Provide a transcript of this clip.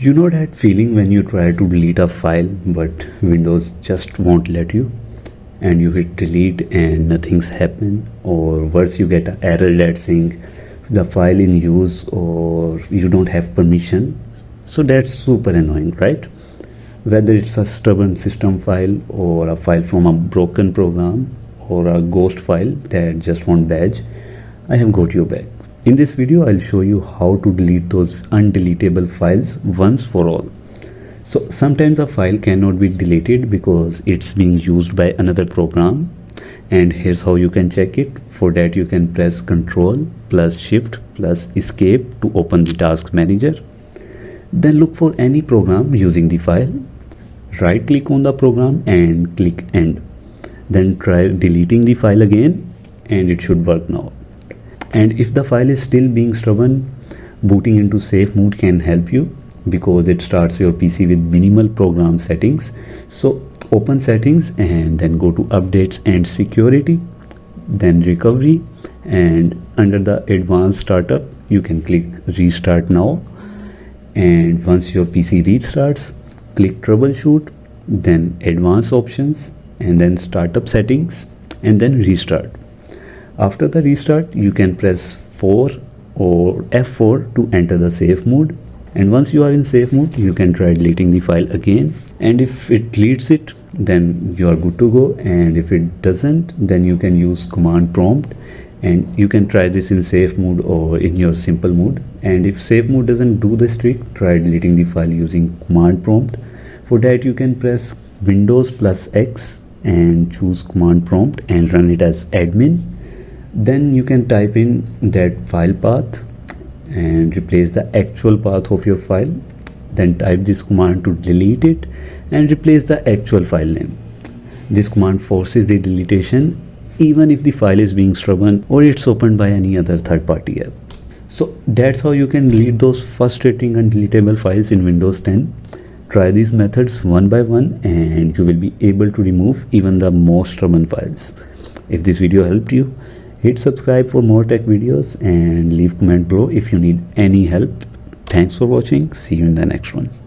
You know that feeling when you try to delete a file but Windows just won't let you, and you hit delete and nothing's happened, or worse, you get an error that's saying the file in use or you don't have permission. So that's super annoying, right? Whether it's a stubborn system file or a file from a broken program or a ghost file that just won't badge, I have got you back. In this video, I'll show you how to delete those undeletable files once for all. So sometimes a file cannot be deleted because it's being used by another program, and here's how you can check it. For that, you can press Ctrl plus Shift plus Escape to open the task manager. Then look for any program using the file. Right click on the program and click End. Then try deleting the file again and it should work now. And if the file is still being stubborn, booting into safe mode can help you because it starts your PC with minimal program settings. So open settings and then go to updates and security, then recovery, and under the advanced startup you can click restart now. And once your PC restarts, click troubleshoot, then advanced options, and then startup settings, and then restart. After the restart, you can press 4 or F4 to enter the safe mode. And once you are in safe mode, you can try deleting the file again. And if it deletes it, then you are good to go. And if it doesn't, then you can use command prompt. And you can try this in safe mode or in your simple mode. And if safe mode doesn't do this trick, try deleting the file using command prompt. For that, you can press Windows plus X and choose command prompt and run it as admin. Then you can type in that file path and replace the actual path of your file. Then type this command to delete it and replace the actual file name. This command forces the deletion even if the file is being stubborn or it's opened by any other third-party app. So that's how you can delete those frustrating undeletable files in Windows 10. Try these methods one by one and you will be able to remove even the most stubborn files. If this video helped you, hit subscribe for more tech videos and leave comment below if you need any help. Thanks for watching. See you in the next one.